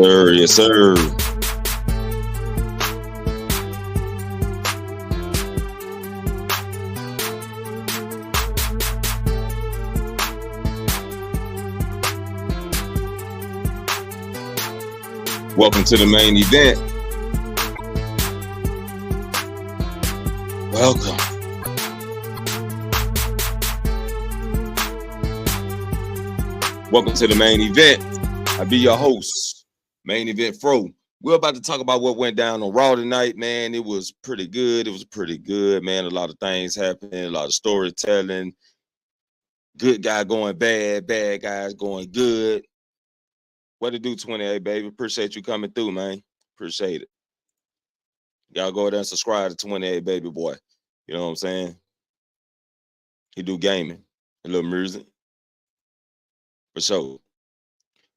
sir. Yes, sir. Welcome to the main event. Welcome. Welcome to the main event. I be your host, Main Event Fro. We're about to talk about what went down on Raw tonight, man. It was pretty good. It was pretty good, man. A lot of things happening, a lot of storytelling. Good guy going bad, bad guys going good. What to do, 28, baby? Appreciate you coming through, man. Appreciate it. Y'all go there and subscribe to 28, baby boy. You know what I'm saying? He do gaming, a little music. For sure.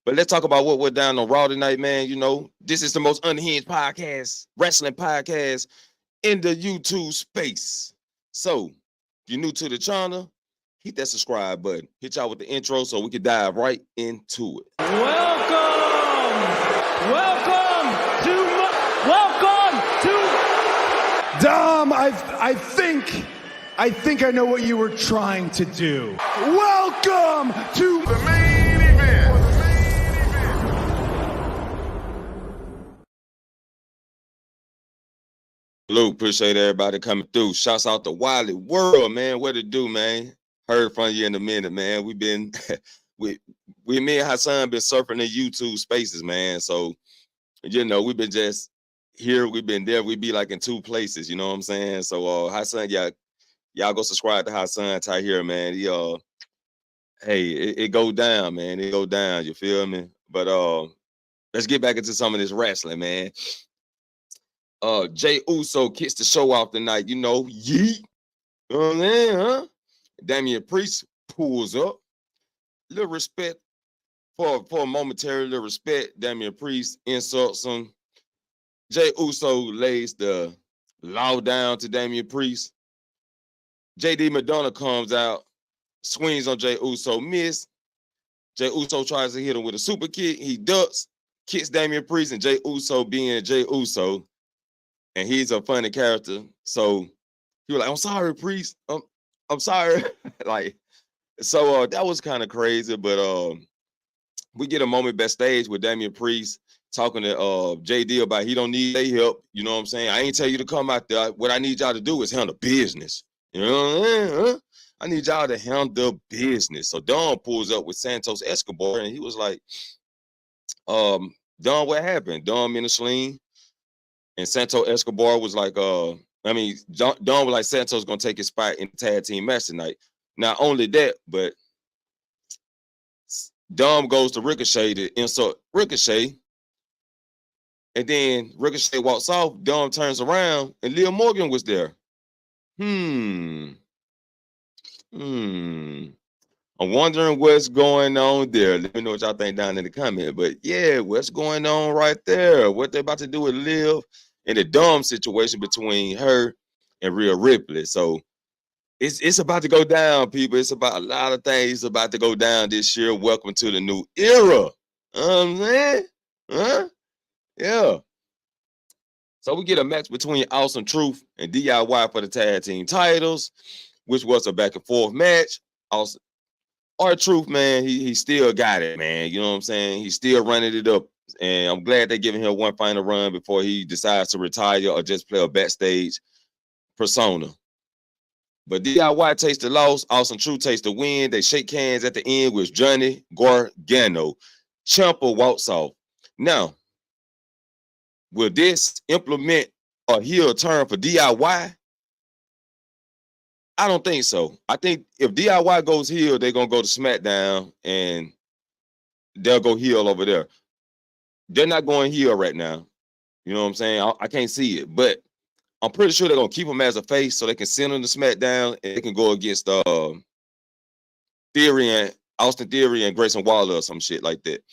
But let's talk about what went down on Raw tonight, man. You know, this is the most unhinged podcast, wrestling podcast in the YouTube space. So, if you're new to the channel, hit that subscribe button. Hit y'all with the intro so we can dive right into it. Welcome to Dom, I think I know what you were trying to do. Welcome to the main event. Luke, appreciate everybody coming through. Shouts out to Wiley World, man. What it do, man? Heard from you in a minute, man. We've been me and Hassan been surfing the YouTube spaces, man. So, you know, we've been just here, we've been there. We be like in two places, you know what I'm saying? So Hassan, y'all go subscribe to Hassan Tahir, man. He hey, it go down, man. It go down, you feel me? But let's get back into some of this wrestling, man. Jey Uso kicks the show off tonight, you know, yeet. You know what I'm saying, huh? Damian Priest pulls up. Little respect for a momentary little respect. Damian Priest insults him. Jey Uso lays the law down to Damian Priest. JD Madonna comes out, swings on Jey Uso, miss. Jey Uso tries to hit him with a super kick. He ducks, kicks Damian Priest, and Jey Uso being Jey Uso. And he's a funny character. So he was like, I'm sorry, Priest. I'm sorry. Like, so that was kind of crazy. But we get a moment backstage with Damian Priest talking to JD about he don't need their help. You know what I'm saying? I ain't tell you to come out there. What I need y'all to do is handle business. You know what I'm saying? Huh? I need y'all to handle business. So Don pulls up with Santos Escobar, and he was like, Don, what happened? Don in a sling. And Santos Escobar was like, Don was like, Santos gonna take his spot in the tag team match tonight. Not only that, but Dom goes to Ricochet to insult Ricochet. And then Ricochet walks off, Dom turns around, and Liv Morgan was there. I'm wondering what's going on there. Let me know what y'all think down in the comment. But yeah, what's going on right there? What they about to do with Liv in the dumb situation between her and Rhea Ripley. So it's about to go down, people. It's about a lot of things about to go down this year. Welcome to the new era. I'm saying? Huh? Yeah. So we get a match between Awesome Truth and DIY for the tag team titles, which was a back and forth match. Also, R-Truth, man, he still got it, man. You know what I'm saying? He's still running it up. And I'm glad they're giving him one final run before he decides to retire or just play a backstage persona. But DIY takes the loss. Awesome Truth takes the win. They shake hands at the end with Johnny Gargano. Ciampa walks off. Now, will this implement a heel turn for DIY? I don't think so. I think if DIY goes heel, they're going to go to SmackDown and they'll go heel over there. They're not going heel right now. You know what I'm saying? I can't see it, but I'm pretty sure they're going to keep him as a face so they can send him to SmackDown and they can go against Theory and Austin Theory and Grayson Waller or some shit like that.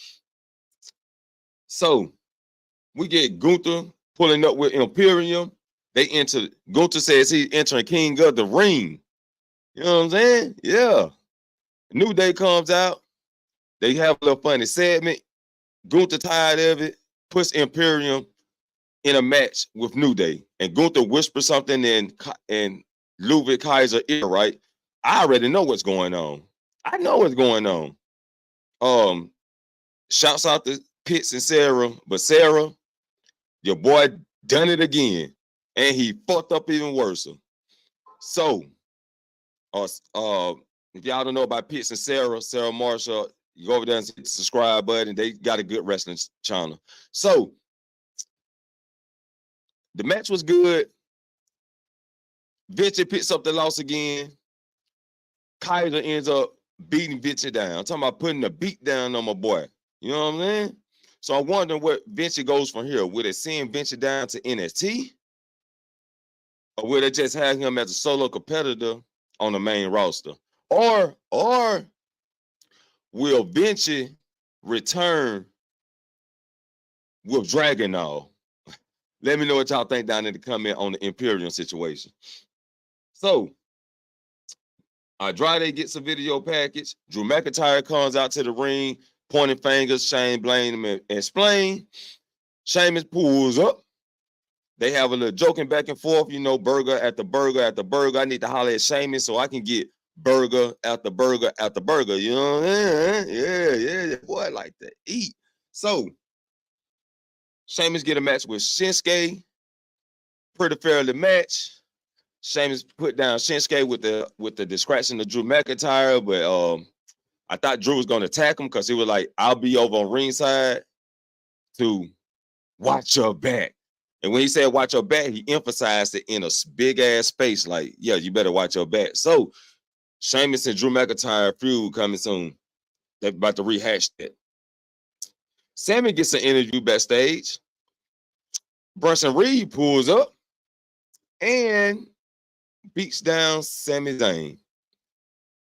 So we get Gunther pulling up with Imperium. They enter. Gunther says he's entering King of the Ring. You know what I'm saying? Yeah. New Day comes out. They have a little funny segment. Gunther tired of it. puts Imperium in a match with New Day, and Gunther whispers something in Ludwig Kaiser's ear, right? I already know what's going on. I know what's going on. Shouts out to Pitts and Sarah, but Sarah, your boy done it again, and he fucked up even worse. So, if y'all don't know about Pitts and Sarah Marshall, you go over there and hit the subscribe button. They got a good wrestling channel. So, the match was good. Vinci picks up the loss again. Kaiser ends up beating Vinci down. I'm talking about putting a beat down on my boy. You know what I'm saying? So I'm wondering what Vinci goes from here. Would it send Vinci down to NXT? Or will they just have him as a solo competitor on the main roster? Or will Vinci return with Dragunov? Let me know what y'all think down in the comment on the Imperium situation. So, Andrade gets a video package. Drew McIntyre comes out to the ring, pointing fingers. Shane blames him and explain. Sheamus pulls up. They have a little joking back and forth, you know, burger after burger after burger. I need to holler at Sheamus so I can get burger after burger after burger. You know what I'm saying? Yeah. Boy, I like to eat. So, Sheamus get a match with Shinsuke. Pretty fairly match. Sheamus put down Shinsuke with the distraction of Drew McIntyre, but I thought Drew was going to attack him because he was like, I'll be over on ringside to watch your back. And when he said watch your back, he emphasized it in a big-ass space, like, yeah, you better watch your back. So, Sheamus and Drew McIntyre feud coming soon. They're about to rehash that. Sammy gets an interview backstage. Bronson Reed pulls up and beats down Sami Zayn.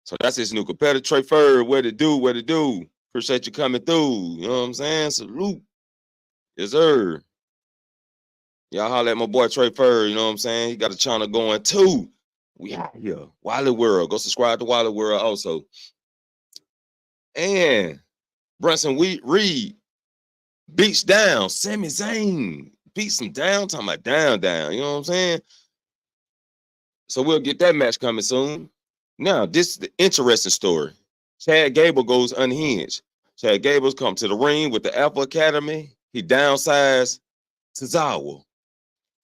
So that's his new competitor. Trey Furr, what to do? Appreciate you coming through. You know what I'm saying? Salute. Yes, sir. Y'all holler at my boy Trey Furr, you know what I'm saying? He got a channel going too. We out here. Wiley World. Go subscribe to Wiley World also. And Bronson Reed beats down Sami Zayn. Beats him down. Talking about down. You know what I'm saying? So we'll get that match coming soon. Now, this is the interesting story. Chad Gable goes unhinged. Chad Gable's come to the ring with the Alpha Academy. He downsized Tozawa.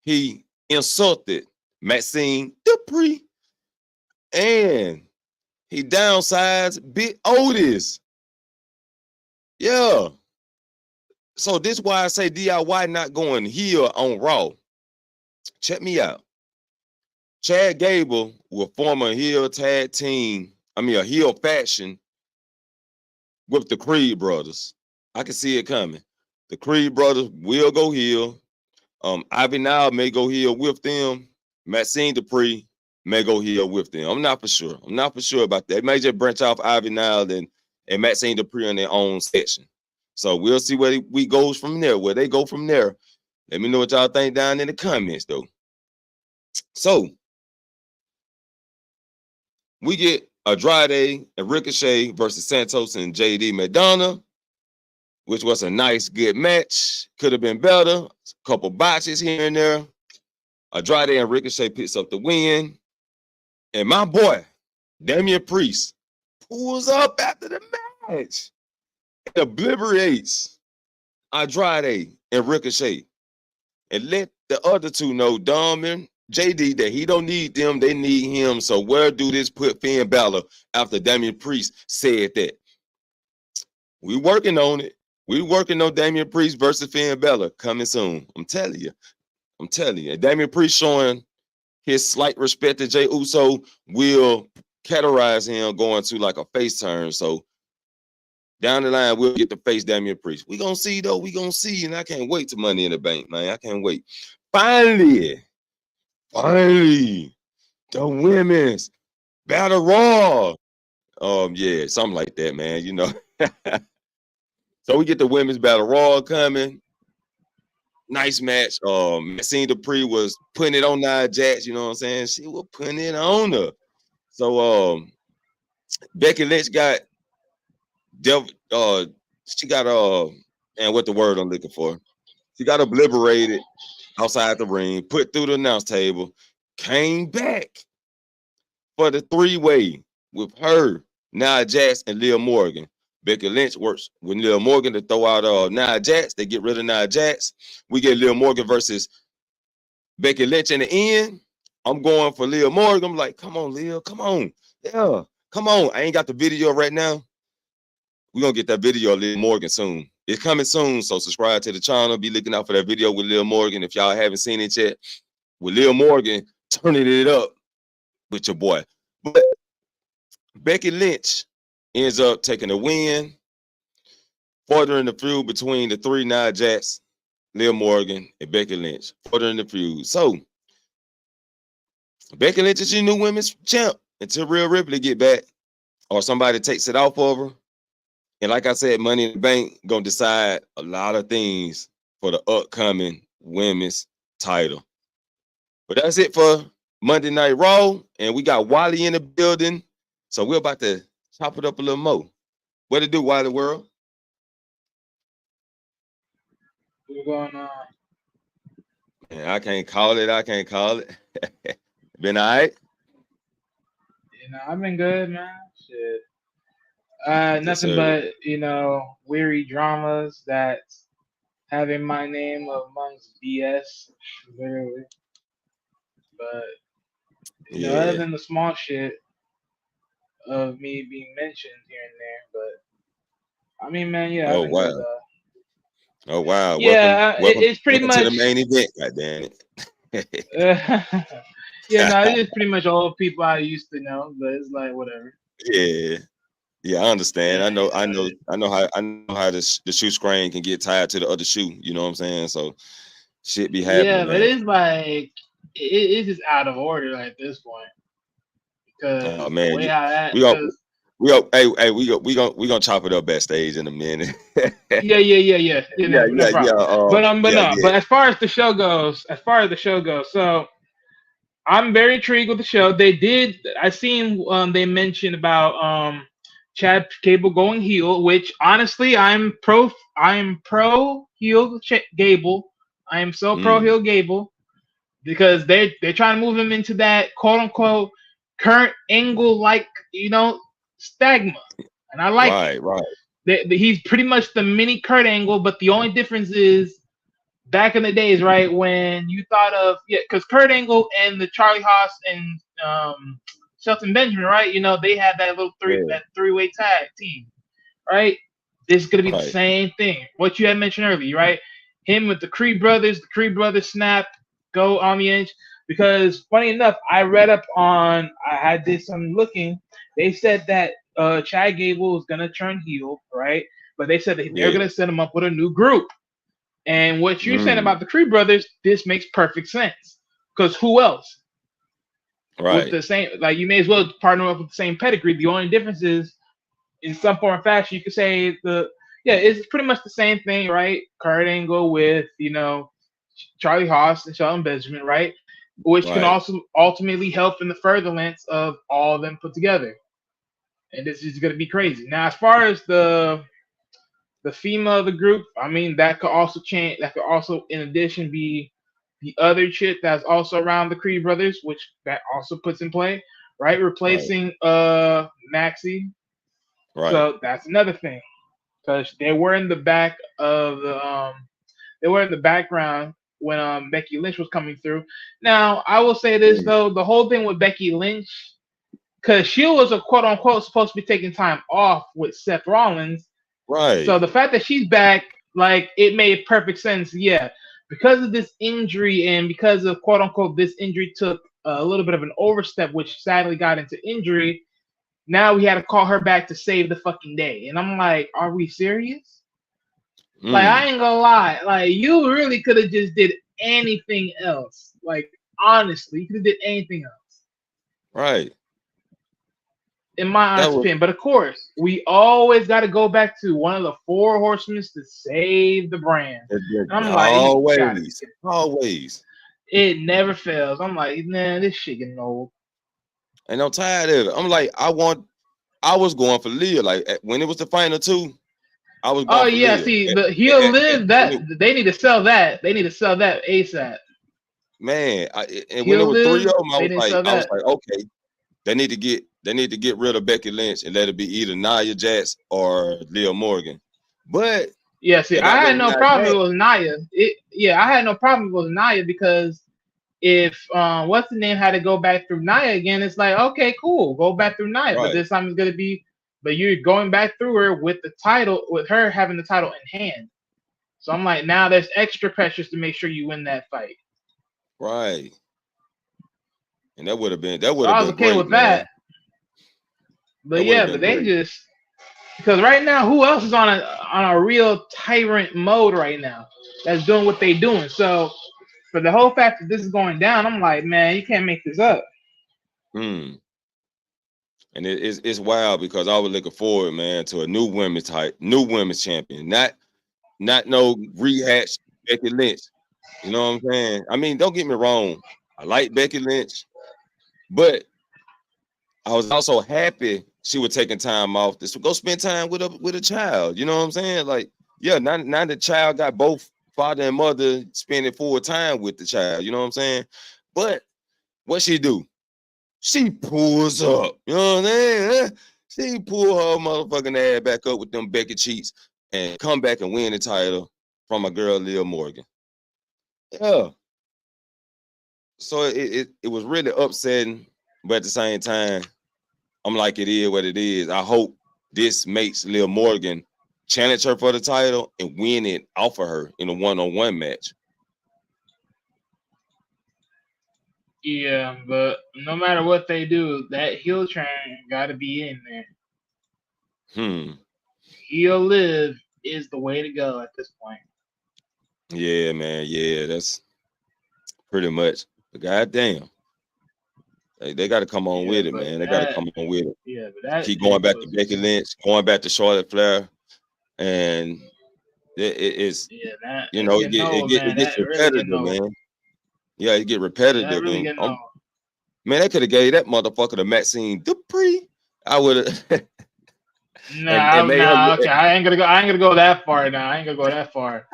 He insulted Maxine Dupree. And he downsized Big Otis. Yeah. So this is why I say DIY not going heel on Raw. Check me out. Chad Gable will form a heel a heel faction with the Creed brothers. I can see it coming. The Creed brothers will go heel. Ivy Nile may go heel with them. Maxine Dupree may go heel with them. I'm not for sure. About that. They may just branch off Ivy Nile and Maxine Dupree on their own section. So we'll see where we goes from there. Where they go from there. Let me know what y'all think down in the comments, though. So we get Andrade and Ricochet versus Santos and JD Madonna, which was a nice, good match. Could have been better. A couple botches here and there. Andrade and Ricochet picks up the win. And my boy, Damian Priest, pulls up after the match and obliterates Andrade and Ricochet. And let the other two know, Dom and JD, that he don't need them. They need him. So where do this put Finn Balor after Damian Priest said that? We working on it. We working on Damian Priest versus Finn Balor coming soon. I'm telling you. And Damian Priest showing his slight respect to Jey Uso will categorize him going to like a face turn. So down the line, we'll get to face Damian Priest. We gonna see, though. We gonna see. And I can't wait to Money in the Bank, man. I can't wait. Finally, the women's battle royal. Yeah, something like that, man. You know. So we get the women's battle royal coming. Nice match. Maxine Dupree was putting it on Nia Jax, you know what I'm saying? She was putting it on her. So Becky Lynch got she got and what the word I'm looking for? She got obliterated outside the ring, put through the announce table, came back for the three-way with her, Nia Jax, and Liv Morgan. Becky Lynch works with Liv Morgan to throw out Nia Jax. They get rid of Nia Jax. We get Liv Morgan versus Becky Lynch in the end. I'm going for Liv Morgan. I'm like, come on, Liv, come on. Yeah, come on. I ain't got the video right now. We're going to get that video of Liv Morgan soon. It's coming soon, so subscribe to the channel. Be looking out for that video with Liv Morgan. If y'all haven't seen it yet, with Liv Morgan turning it up with your boy. But Becky Lynch ends up taking a win, furthering the feud between the three Nia Jax, Liv Morgan, and Becky Lynch, furthering the feud. So, Becky Lynch is your new women's champ until Rhea Ripley get back or somebody takes it off of her. And like I said, Money in the Bank gonna decide a lot of things for the upcoming women's title. But that's it for Monday Night Raw. And we got Wally in the building. So we're about to chop it up a little more. What to do, Wally World? What's going on? Man, I can't call it. Been all right? I've been good, man. Shit. Nothing but, weary dramas that having my name amongst BS, literally. But, other than the small shit of me being mentioned here and there, but, I mean, man, yeah. Oh, wow. Good, Oh, wow. Yeah, it's pretty much to the main event, goddamn it. It's pretty much all people I used to know, but it's like, whatever. Yeah, I understand. I know how the shoe screen can get tied to the other shoe. You know what I'm saying? So shit be happening. Yeah, but man. it's like it's just out of order at this point. Because oh man, the way how that we gonna chop it up backstage in a minute. Yeah. No problem. But as far as the show goes, so I'm very intrigued with the show. I seen they mentioned about Chad Gable going heel, which honestly I'm pro heel Gable. I am so pro heel Gable because they're trying to move him into that quote unquote Kurt Angle like stigma, and I like it. Right. He's pretty much the mini Kurt Angle, but the only difference is back in the days, right, when you thought of because Kurt Angle and the Charlie Haas and Shelton Benjamin, right? They had that little three-way tag team, right? This is gonna be the same thing. What you had mentioned earlier, right? Him with the Creed brothers snap, go on the edge. Because funny enough, I did some looking. They said that Chad Gable is gonna turn heel, right? But they said that they're gonna set him up with a new group. And what you're saying about the Creed brothers, this makes perfect sense. Because who else? Right. With the same, like you may as well partner up with the same pedigree. The only difference is, in some form or fashion, you could say it's pretty much the same thing, right? Kurt Angle with Charlie Haas and Shelton Benjamin, right? Which can also ultimately help in the furtherance of all of them put together. And this is going to be crazy. Now, as far as the female of the group, I mean, that could also change. That could also, in addition, be the other chick that's also around the Creed brothers, which that also puts in play, right? Replacing Maxie. Right. So that's another thing. Because they were in the back of they were in the background when Becky Lynch was coming through. Now, I will say this though, the whole thing with Becky Lynch, because she was a quote unquote supposed to be taking time off with Seth Rollins. Right. So the fact that she's back, like, it made perfect sense. Yeah. Because of this injury and because of quote unquote this injury took a little bit of an overstep, which sadly got into injury. Now we had to call her back to save the fucking day. And I'm like, are we serious? Like, I ain't gonna lie. Like, you really could have just did anything else. Like, honestly, you could have did anything else. Right. In my honest opinion. But of course, we always got to go back to one of the four horsemen to save the brand. I'm like, always. It never fails. I'm like, man, this shit getting old. And I'm tired of it. I'm like, I was going for Leah. Like when it was the final two, I was Oh going for yeah, Liv. see the he'll live that they need to sell that. They need to sell that ASAP. Man, and when there He'll were three live. of them, They need to sell I was that. like, okay, they need to get rid of Becky Lynch and let it be either Nia Jax or Liv Morgan. But Yeah, see, they got I rid had of no Nia problem if Jax. it was Nia. I had no problem if it was Nia because if what's the name had to go back through Nia again, it's like okay, cool, go back through Nia. But Right. this time it's gonna be, but you're going back through her with the title, with her having the title in hand. So I'm like, now there's extra pressures to make sure you win that fight. Right. And that would have been So I was okay great, with man. that. But That would have yeah, been but they great. just because right now, who else is on a real tyrant mode right now that's doing what they doing? So for the whole fact that this is going down, I'm like, man, you can't make this up. And it's wild because I was looking forward, man, to a new women's champion, not no rehash Becky Lynch. You know what I'm saying? I mean, don't get me wrong. I like Becky Lynch, but I was also happy she was taking time off to go spend time with a child. You know what I'm saying? Like, yeah, now the child got both father and mother spending full time with the child. You know what I'm saying? But what she do? She pulls up. You know what I'm saying? She pull her motherfucking ass back up with them Becky cheeks and come back and win the title from a girl, Liv Morgan. Yeah. So it was really upsetting, but at the same time, I'm like, it is what it is. I hope this makes Liv Morgan challenge her for the title and win it off of her in a one-on-one match. Yeah, but no matter what they do, that heel turn got to be in there. Heel live is the way to go at this point. Yeah, man. Yeah, that's pretty much. But goddamn, they got to come on with it, man. They got to come on with it. Yeah, but that Keep going back to was Becky Lynch, going back to Charlotte Flair, and it's that it gets really repetitive, getting old. man. Yeah, it get repetitive. That really getting old. Man, they could have gave that motherfucker to Maxine Dupree. I would have. Okay. I ain't gonna go that far now. I ain't gonna go that far.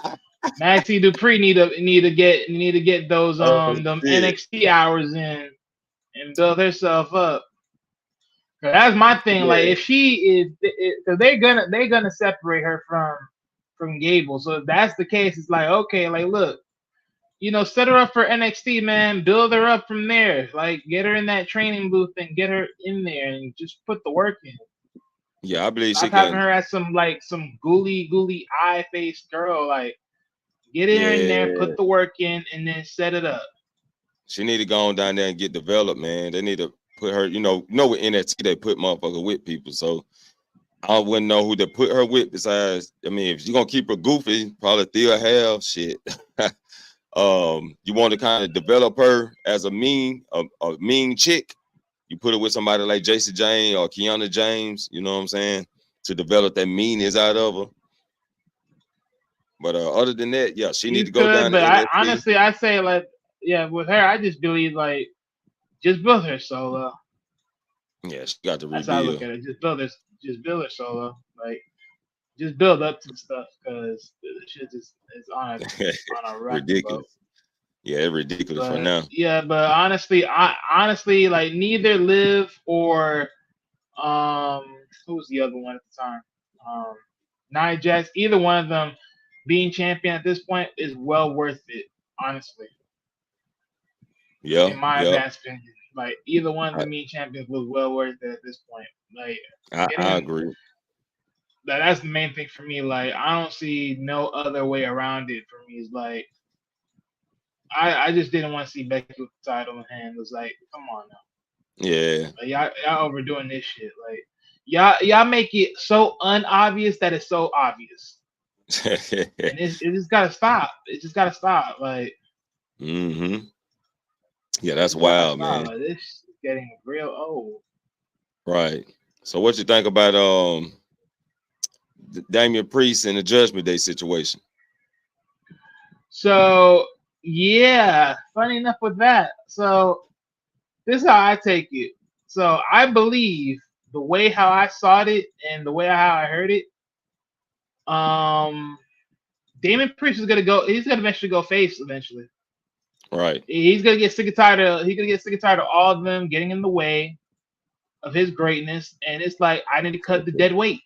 Maxie Dupree need to get those them NXT hours in and build herself up. Cause that's my thing. Like if she is, because they're gonna separate her from Gable. So if that's the case, it's like okay, like look, set her up for NXT, man. Build her up from there. Like get her in that training booth and get her in there and just put the work in. Yeah, I believe Stop having her as some googly eye faced girl. Like get her in there, put the work in, and then set it up. She need to go on down there and get developed, man. They need to put her, with NXT they put motherfucker with people. So I wouldn't know who to put her with besides. I mean, if you're gonna keep her goofy, probably Thea Hale. Shit. You want to kind of develop her as a mean chick. You put her with somebody like Jason James or Kiana James, you know what I'm saying, to develop that meanness out of her. But other than that, yeah, she need to go down. But honestly, I say like, yeah, with her, I just believe like, just build her solo. Yeah, she got to rebuild. That's how I look at it. Just build her solo. Like, just build up to stuff because the shit is on a ridiculous. Yeah, it's ridiculous for now. Yeah, but honestly, like neither Liv or who was the other one at the time? Nia Jax, either one of them being champion at this point is well worth it, honestly. Yeah. In my advanced opinion. Like either one of the being champions was well worth it at this point. Like I agree. That's the main thing for me. Like I don't see no other way around it for me. It's like I just didn't want to see Becky with the title in hand. It was like, come on now. Yeah. Like, y'all overdoing this shit. Like y'all make it so unobvious that it's so obvious. And it just gotta stop. It just gotta stop. Like yeah, that's wild, man. Like, this is getting real old. Right. So what you think about Damian Priest and the Judgment Day situation? So yeah, funny enough with that. So this is how I take it. So I believe the way how I saw it and the way how I heard it, Damon Priest is gonna go. He's gonna eventually go face. Eventually, Right. he's gonna get sick and tired of. He's gonna get sick and tired of all of them getting in the way of his greatness, and it's like I need to cut the dead weight,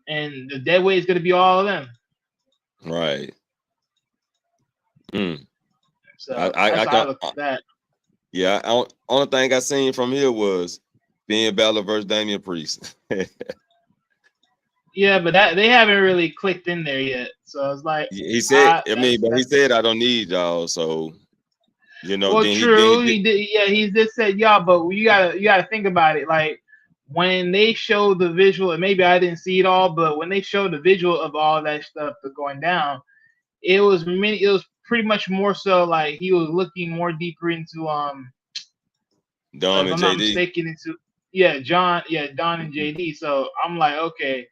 and the dead weight is gonna be all of them. Right. Mm. So I that's how I can. look at that. Yeah. Only thing I seen from here was Finn Balor versus Damian Priest. Yeah, but that they haven't really clicked in there yet. So it's like He said. I mean, but he that's said I don't need y'all. So well, then he true. did. He did. Yeah, he just said y'all, but you gotta think about it. Like when they show the visual, and maybe I didn't see it all, but when they showed the visual of all that stuff going down, it was pretty much more so like he was looking more deeper into Don if and I'm not JD. mistaken, into Don and JD. So I'm like, okay,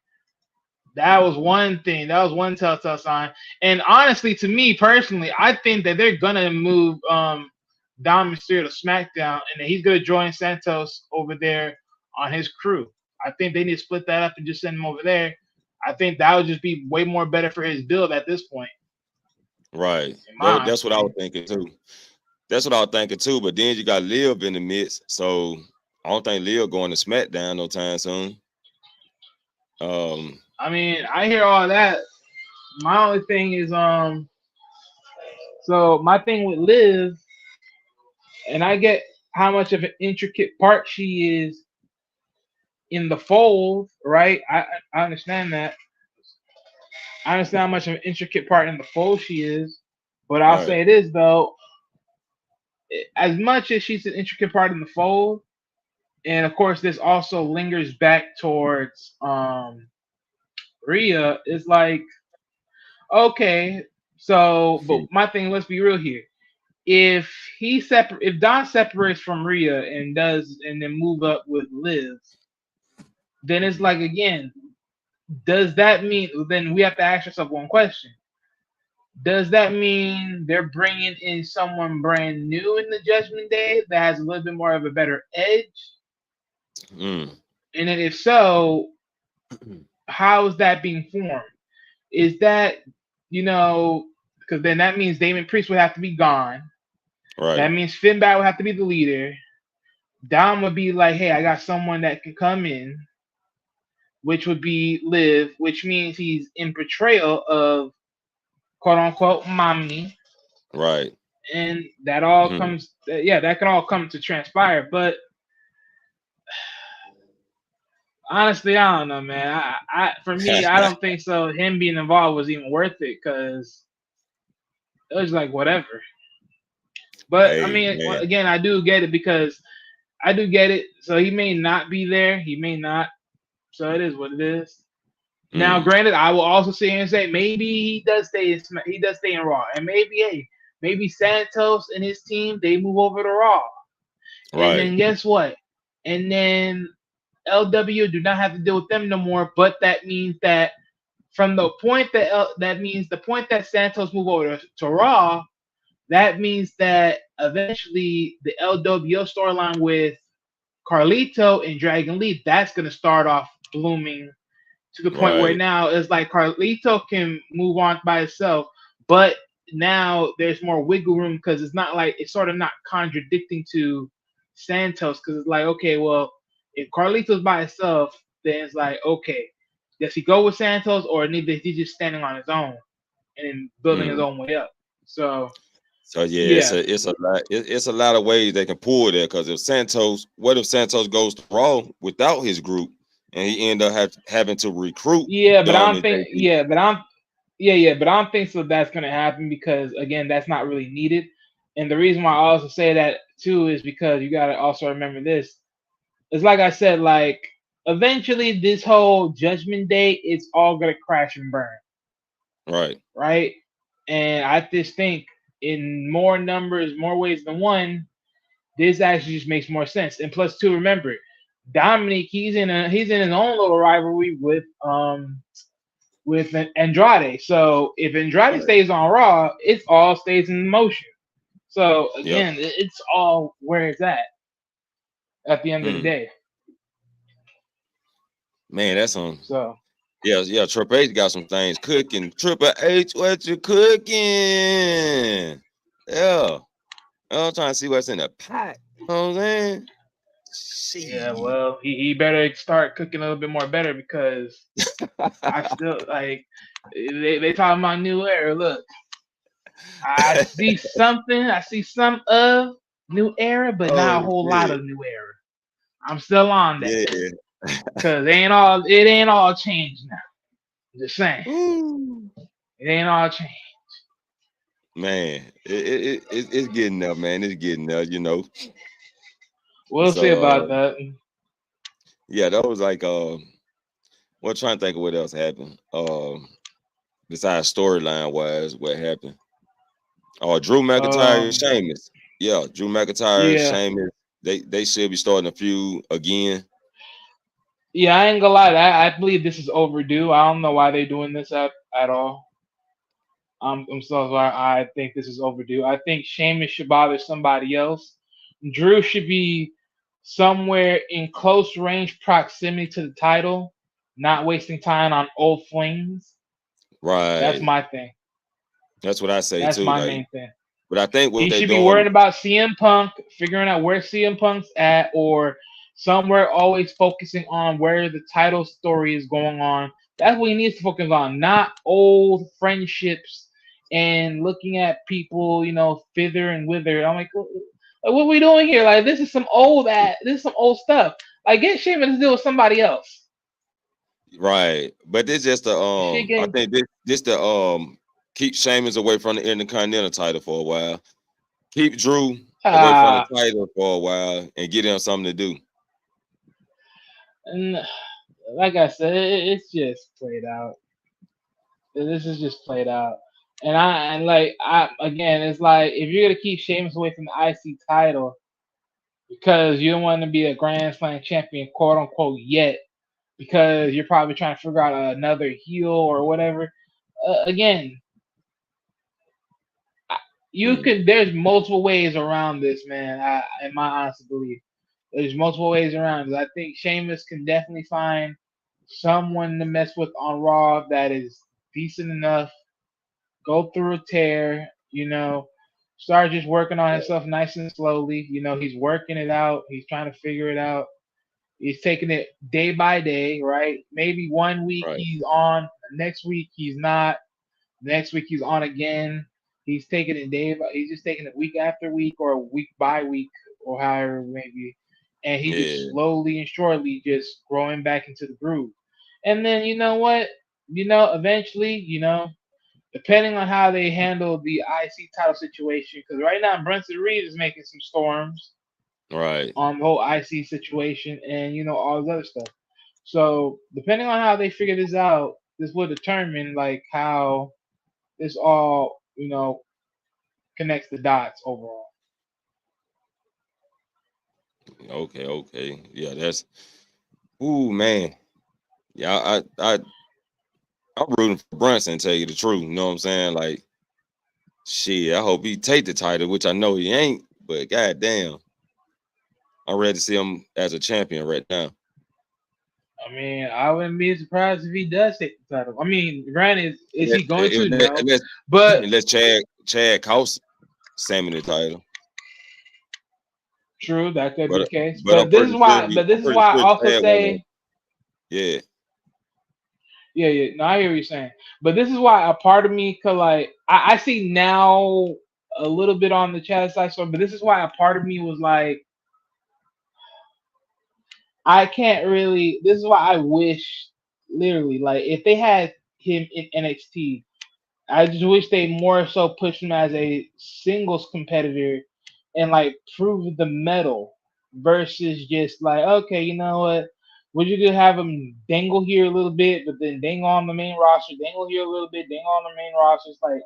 that was one thing. That was one telltale sign. And honestly, to me personally, I think that they're gonna move Dom Mysterio to SmackDown, and that he's gonna join Santos over there on his crew. I think they need to split that up and just send him over there. I think that would just be way more better for his build at this point. Right. In my That's what I was opinion. thinking too. That's what I was thinking too. But then you got Liv in the midst, so I don't think Liv going to SmackDown no time soon. I mean, I hear all that. My only thing is so my thing with Liv, and I get how much of an intricate part she is in the fold, right? I understand that. I understand how much of an intricate part in the fold she is, but I'll Right. say this though: as much as she's an intricate part in the fold, and of course this also lingers back towards Rhea, it's like okay, so but my thing, let's be real here. If if Don separates from Rhea and then move up with Liv, then it's like again, does that mean then we have to ask ourselves one question? Does that mean they're bringing in someone brand new in the Judgment Day that has a little bit more of a better edge? Mm. And then if so, how is that being formed? Is that because then that means Damon Priest would have to be gone. Right. That means Finn Balor would have to be the leader. Dom would be like, hey, I got someone that can come in, which would be Liv, which means he's in portrayal of quote unquote mommy. Right. And that all comes, that can all come to transpire. But honestly, I don't know, man. For me, I don't think so. Him being involved was even worth it because it was like whatever. But Hey, I mean, man. again, I do get it because I do get it. So he may not be there. He may not. So it is what it is. Now, granted, I will also sit here and say maybe he does stay in Raw, and maybe Santos and his team they move over to Raw, Right. and then guess what? And then LW do not have to deal with them no more. But that means that from the point that Santos move over to Raw, that means that eventually the LWO storyline with Carlito and Dragon Lee that's going to start off blooming. To the point where now it's like Carlito can move on by itself, but now there's more wiggle room because it's sort of not contradicting to Santos because it's like, okay, well, if Carlito's by itself, then it's like, okay, does he go with Santos or is he just standing on his own and building his own way up? So yeah, it's a lot of ways they can pull that because if Santos goes to Raw without his group and he end up having to recruit? But I don't think but I don't think so that's gonna happen because again, that's not really needed. And the reason why I also say that too is because you gotta also remember this. It's like I said, like eventually this whole Judgment Day, it's all gonna crash and burn. Right? And I just think in more numbers, more ways than one, this actually just makes more sense. And plus, two, remember, Dominic, he's in his own little rivalry with Andrade. So if Andrade stays on Raw, it all stays in motion. So again, it's all where it's at the end of the day. Man, that's on. So Yeah. Triple H got some things cooking. Triple H, what you cooking? Yeah. I'm trying to see what's in the pot. You know what I'm saying? Yeah, Shit. well, he better start cooking a little bit more better because I still like they talking about new era. Look, I see something. I see some of new era, but not Oh a whole lot shit. of new era. I'm still on that Yeah. because it ain't all changed now. I'm just saying Ooh. it ain't all changed. Man, it's getting there, man. It's getting there, you know. We'll see So about that. yeah, that was like well, trying to think of what else happened. Besides storyline wise, what happened? Oh, Drew McIntyre and Um, Sheamus. Yeah, Drew McIntyre and yeah, Sheamus. They should be starting a feud again. yeah. I ain't gonna lie. I believe this is overdue. I don't know why they're doing this at all. I'm so sorry. I think this is overdue. I think Sheamus should bother somebody else. Drew should be somewhere in close range proximity to the title, not wasting time on old flames. That's Right. my thing. That's what I say That's too. my Like, main thing. but I think what He they should be doing, worrying about CM Punk, figuring out where CM Punk's at, or somewhere always focusing on where the title story is going on. That's what he needs to focus on, not old friendships and looking at people, thither and wither. I'm like, what are we doing here? Like, this is some old stuff. Like, get Sheamus to deal with somebody else. right? But this just the Shit I get think this the keep Sheamus away from the Intercontinental title for a while. Keep Drew away from the ah, title for a while and get him something to do. and like I said, it's just played out. This is just played out. And again, it's like if you're gonna keep Sheamus away from the IC title because you don't want to be a Grand Slam champion, quote unquote, yet, because you're probably trying to figure out another heel or whatever. Again, you Mm, could. There's multiple ways around this, man. In my honest belief, there's multiple ways around it. I think Sheamus can definitely find someone to mess with on Raw that is decent enough, go through a tear, start just working on himself nice and slowly. He's working it out. He's trying to figure it out. He's taking it day by day, right? Maybe one week right. he's on, next week he's not, next week he's on again. He's taking it he's just taking it week after week or week by week or however it may be. And he just Yeah. slowly and surely just growing back into the groove. And then you know what? Eventually, depending on how they handle the IC title situation, because right now Brunson Reed is making some storms Right. on the whole IC situation and all this other stuff. So depending on how they figure this out, this will determine like how this all connects the dots overall. Okay. Okay. Yeah. That's. Ooh, man. Yeah. I'm rooting for Brunson. Tell you the truth. You know what I'm saying? Like, shit. I hope he take the title, which I know he ain't. But goddamn, I'm ready to see him as a champion right now. I mean, I wouldn't be surprised if he does take the title. I mean, granted, is Unless he going to? No, unless, but unless Chad costs Sammy the title. true, that could be the But case. but I'm But this is pretty sure why. But this I'm is pretty why I sure also Chad wanna. say, Yeah. yeah, yeah. No, I hear what you're saying. But this is why a part of me could like, I see now a little bit on the chat side. So, but this is why a part of me was like, I can't really. This is why I wish, literally, like if they had him in NXT, I just wish they more so pushed him as a singles competitor and like prove the metal versus just like, okay, you know what? Would you could have him dangle here a little bit, but then dangle on the main roster, dangle here a little bit, dangle on the main roster. It's like,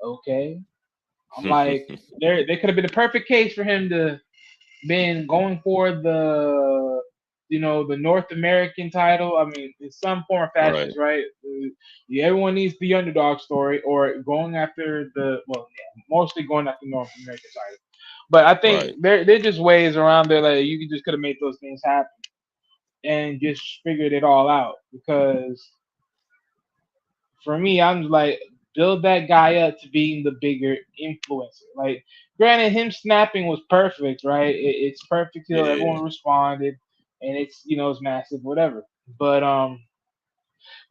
okay. I'm like, there could have been a perfect case for him to been going for the North American title. I mean, in some form or Right. fashions, right? Yeah, everyone needs the underdog story or going after mostly going after North American title. But I think Right. there just ways around there that you just could have made those things happen and just figured it all out because for me, I'm like build that guy up to being the bigger influencer. Like, granted, him snapping was perfect, right? It's perfect till Yeah. everyone responded, and it's it's massive, whatever. But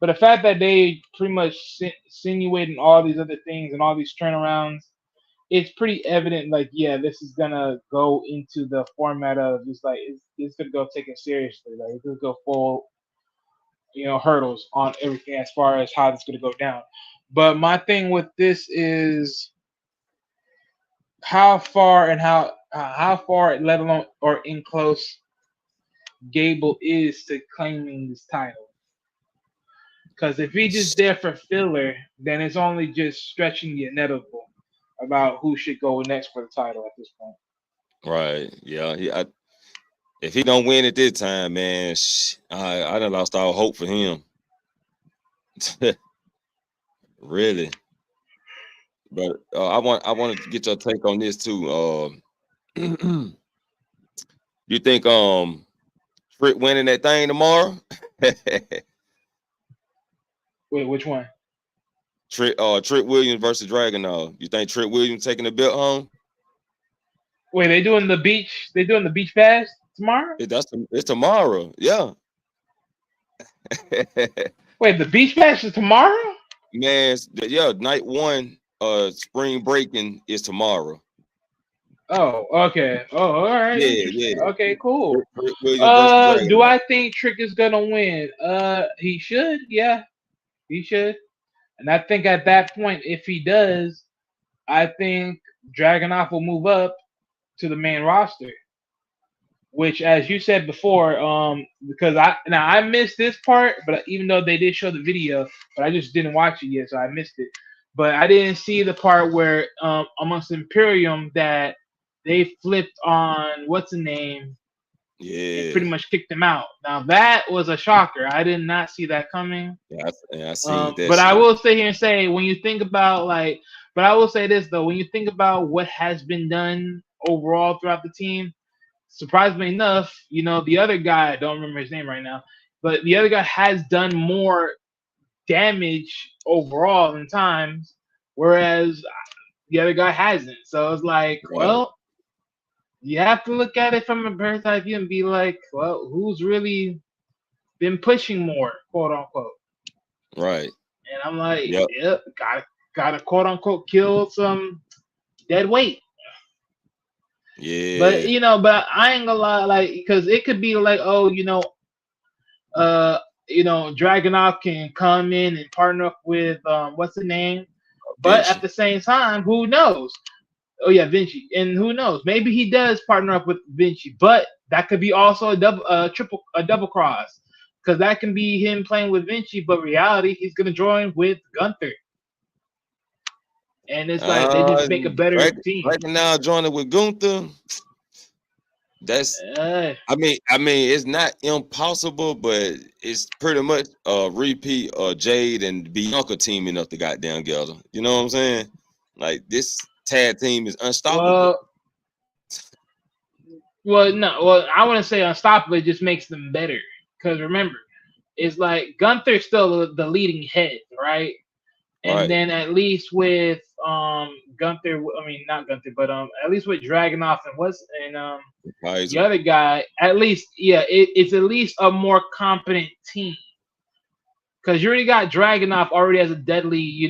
the fact that they pretty much insinuating all these other things and all these turnarounds, it's pretty evident. Like, yeah, this is gonna go into the format of just like it's gonna go take it seriously. Like, it's gonna go full, hurdles on everything as far as how it's gonna go down. But my thing with this is how far and how far, let alone or in close, Gable is to claiming this title. Because if he's just there for filler, then it's only just stretching the inevitable about who should go next for the title at this point. Right. Yeah. If he don't win at this time, man, I done lost all hope for him. Really. But I want to get your take on this too. You think Trick winning that thing tomorrow? Wait, which one? Trick Williams versus Dragunov. You think Trick Williams taking the belt home? Wait, they doing the beach? They doing the beach pass tomorrow? It's tomorrow. Yeah. Wait, the beach pass is tomorrow? Man, yeah, night one, spring breaking is tomorrow. Oh, okay. Oh, all right. Yeah. Okay, cool. Trick Williams versus Do Dragunov. I think Trick is gonna win? He should. Yeah, he should. And I think at that point, if he does, I think Dragunov will move up to the main roster. Which, as you said before, because I missed this part, but even though they did show the video, but I just didn't watch it yet, so I missed it. But I didn't see the part where amongst Imperium that they flipped on what's the name, Yeah. and pretty much kicked him out. Now that was a shocker. I did not see that coming. Yeah, I seen that. But I will sit here and say, when you think about but I will say this though, when you think about what has been done overall throughout the team, surprisingly enough, the other guy, I don't remember his name right now, but the other guy has done more damage overall in times, whereas the other guy hasn't. So it's like, well, you have to look at it from a bird's eye view and be like, well, who's really been pushing more, quote unquote. Right. And I'm like, Yep. gotta quote unquote kill some dead weight. Yeah. But I ain't gonna lie, like, because it could be like, oh, Dragunov can come in and partner up with what's the name? But Vinci. at the same time, who knows? Oh yeah, Vinci. And who knows? Maybe he does partner up with Vinci, but that could be also a double cross. Because that can be him playing with Vinci, but reality, he's gonna join with Gunther. And it's like they just make a better team. Right now, joining with Gunther, that's I mean, it's not impossible, but it's pretty much a repeat of Jade and Bianca teaming up the goddamn together. You know what I'm saying? Like, this tag team is unstoppable. Well, I wouldn't say unstoppable. It just makes them better. Because remember, it's like Gunther's still the leading head, right? And then at least with Gunther, I mean not Gunther, but at least with Dragunov and the other guy, at least it's at least a more competent team. Because you already got Dragunov already as a deadly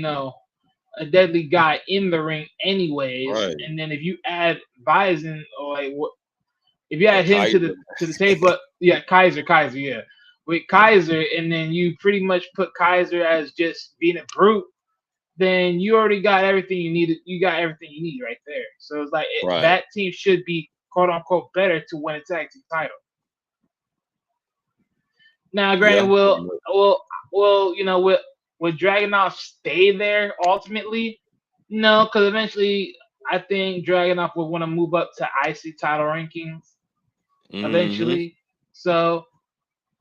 guy in the ring anyways. Right. And then if you add Bison or if you add him to the table, Kaiser, yeah. With Kaiser, and then you pretty much put Kaiser as just being a brute, then you already got everything you need. You got everything you need right there. So it's like that team should be quote unquote better to win a tag team title. Now, granted, will Dragunov stay there ultimately? No, because eventually I think Dragunov will want to move up to IC title rankings eventually. So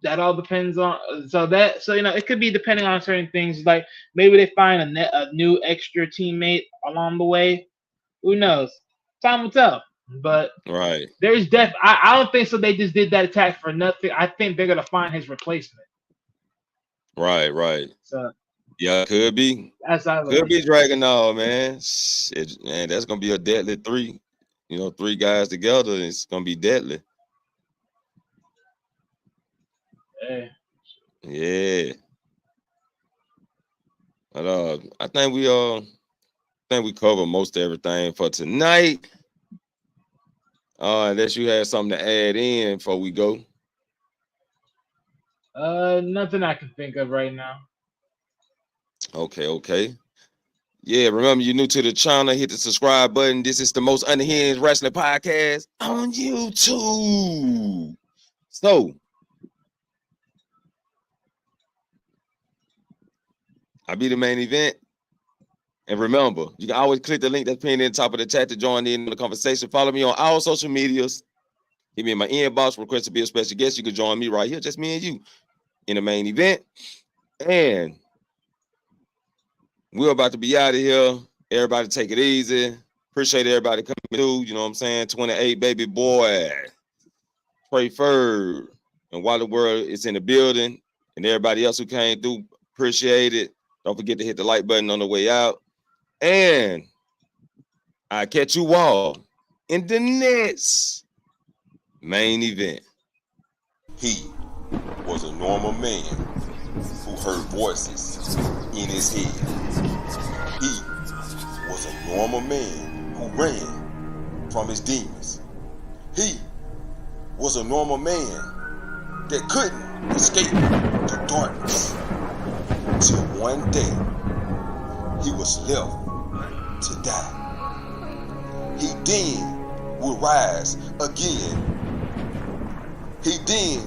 that all depends on it could be depending on certain things, like maybe they find a new extra teammate along the way. Who knows? Time will tell. But there's I don't think so. They just did that attack for nothing. I think they're gonna find his replacement. Right. So Yeah, could be. That's how I look Could at be it. Dragon Ball, man. Shit, man, that's gonna be a deadly three. You know, three guys together, it's gonna be deadly. Yeah. Yeah. But I think we covered most everything for tonight. Unless you had something to add in before we go. Nothing I can think of right now. Okay. Yeah, remember you're new to the channel, hit the subscribe button. This is the most unhinged wrestling podcast on YouTube. So I'll be the main event. And remember, you can always click the link that's pinned in the top of the chat to join in the conversation. Follow me on all social medias. Hit me in my inbox, request to be a special guest. You can join me right here, just me and you, in the main event. And we're about to be out of here. Everybody take it easy. Appreciate everybody coming through. You know what I'm saying? 28, baby boy. Pray Ferg. And while the world is in the building and everybody else who came through, appreciate it. Don't forget to hit the like button on the way out. And I'll catch you all in the next main event. He was a normal man who heard voices in his head. He was a normal man who ran from his demons. He was a normal man that couldn't escape the darkness. Till one day, he was left to die. He then would rise again. He then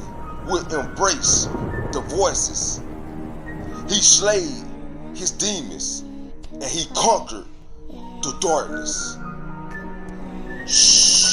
would embrace the voices. He slayed his demons and he conquered the darkness. Shh.